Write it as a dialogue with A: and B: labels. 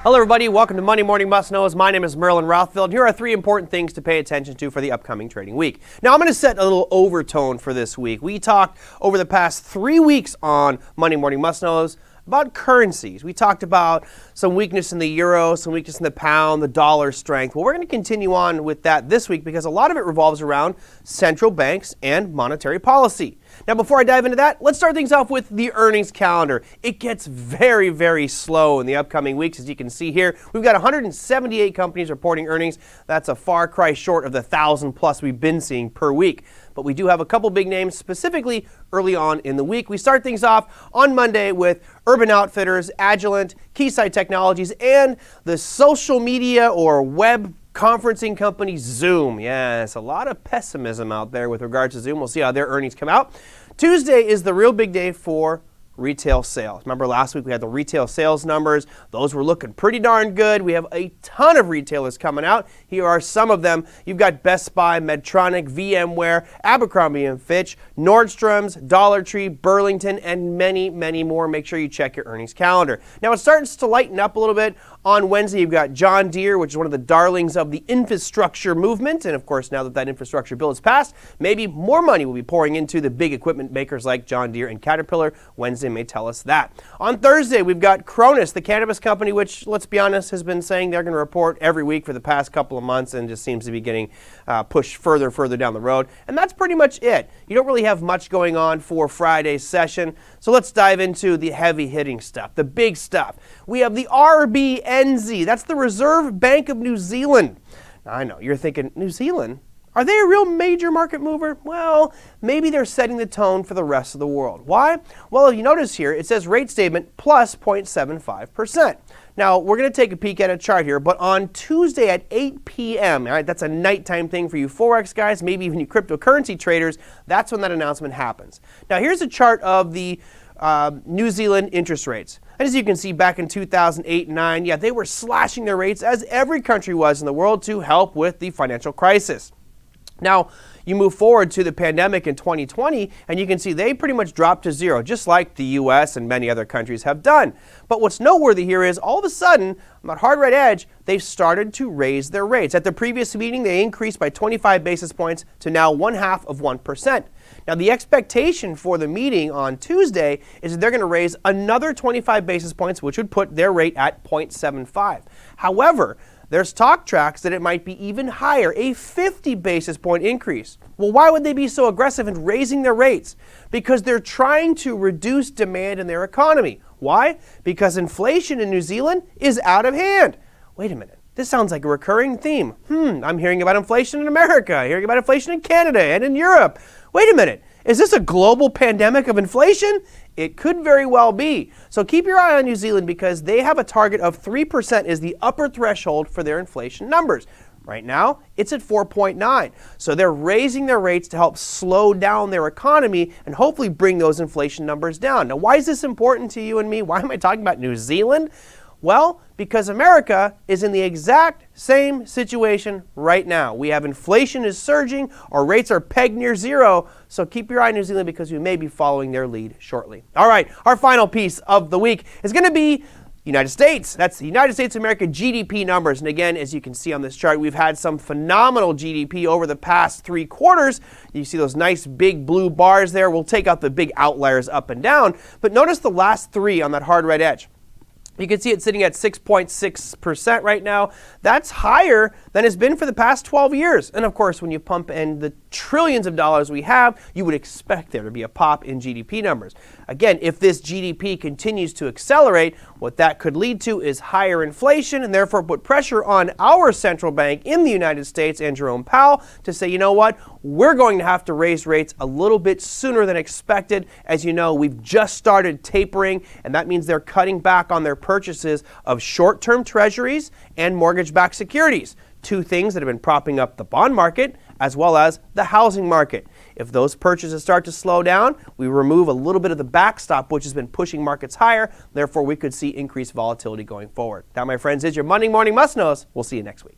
A: Hello everybody, welcome to Monday Morning Must Knows. My name is Merlin Rothfield, and here are three important things to pay attention to for the upcoming trading week. Now I'm going to set a little overtone for this week. We talked over the past 3 weeks on Monday Morning Must Knows about currencies. We talked about some weakness in the euro, some weakness in the pound, the dollar strength. Well, we're going to continue on with that this week because a lot of it revolves around central banks and monetary policy. Now, before I dive into that, let's start things off with the earnings calendar. It gets very, very slow in the upcoming weeks. As you can see here, we've got 178 companies reporting earnings. That's a far cry short of the 1,000 plus we've been seeing per week. But we do have a couple big names specifically early on in the week. We start things off on Monday with Urban Outfitters, Agilent, Keysight Technologies, and the social media or web conferencing company Zoom. Yes, a lot of pessimism out there with regards to Zoom. We'll see how their earnings come out. Tuesday is the real big day for retail sales. Remember last week we had the retail sales numbers. Those were looking pretty darn good. We have a ton of retailers coming out. Here are some of them. You've got Best Buy, Medtronic, VMware, Abercrombie & Fitch, Nordstrom's, Dollar Tree, Burlington, and many, many more. Make sure you check your earnings calendar. Now it starts to lighten up a little bit. On Wednesday, you've got John Deere, which is one of the darlings of the infrastructure movement. And of course, now that that infrastructure bill is passed, maybe more money will be pouring into the big equipment makers like John Deere and Caterpillar. Wednesday may tell us that. On Thursday, we've got Cronus, the cannabis company, which, let's be honest, has been saying they're going to report every week for the past couple of months and just seems to be getting pushed further and further down the road. And that's pretty much it. You don't really have much going on for Friday's session. So let's dive into the heavy hitting stuff, the big stuff. We have the RBNZ. That's the Reserve Bank of New Zealand. Now, I know, you're thinking, New Zealand? Are they a real major market mover? Well, maybe they're setting the tone for the rest of the world. Why? Well, if you notice here, it says rate statement plus 0.75%. Now, we're going to take a peek at a chart here, but on Tuesday at 8 p.m., all right, that's a nighttime thing for you Forex guys, maybe even you cryptocurrency traders, that's when that announcement happens. Now, here's a chart of the New Zealand interest rates. And as you can see, back in 2008 and 9, yeah, they were slashing their rates as every country was in the world to help with the financial crisis. Now, you move forward to the pandemic in 2020, and you can see they pretty much dropped to zero, just like the U.S. and many other countries have done. But what's noteworthy here is all of a sudden, on that hard right edge, they've started to raise their rates. At the previous meeting, they increased by 25 basis points to now 0.5%. Now, the expectation for the meeting on Tuesday is that they're going to raise another 25 basis points, which would put their rate at 0.75. However, there's talk tracks that it might be even higher, a 50 basis point increase. Well, why would they be so aggressive in raising their rates? Because they're trying to reduce demand in their economy. Why? Because inflation in New Zealand is out of hand. Wait a minute. This sounds like a recurring theme. I'm hearing about inflation in America, hearing about inflation in Canada and in Europe. Wait a minute. Is this a global pandemic of inflation? It could very well be. So keep your eye on New Zealand because they have a target of 3% is the upper threshold for their inflation numbers. Right now, it's at 4.9. So they're raising their rates to help slow down their economy and hopefully bring those inflation numbers down. Now, why is this important to you and me? Why am I talking about New Zealand? Well, because America is in the exact same situation right now. We have inflation is surging, our rates are pegged near zero, so keep your eye on New Zealand because we may be following their lead shortly. All right, our final piece of the week is going to be United States. That's the United States of America GDP numbers. And again, as you can see on this chart, we've had some phenomenal GDP over the past 3 quarters. You see those nice big blue bars there. We'll take out the big outliers up and down, but notice the last 3 on that hard red edge. You can see it sitting at 6.6% right now. That's higher than it's been for the past 12 years. And of course, when you pump in the trillions of dollars we have, you would expect there to be a pop in GDP numbers. Again, if this GDP continues to accelerate, what that could lead to is higher inflation and therefore put pressure on our central bank in the United States and Jerome Powell to say, you know what, we're going to have to raise rates a little bit sooner than expected. As you know, we've just started tapering, and that means they're cutting back on their purchases of short-term treasuries and mortgage-backed securities, 2 things that have been propping up the bond market as well as the housing market. If those purchases start to slow down, we remove a little bit of the backstop, which has been pushing markets higher. Therefore, we could see increased volatility going forward. That, my friends, is your Monday Morning Must Knows. We'll see you next week.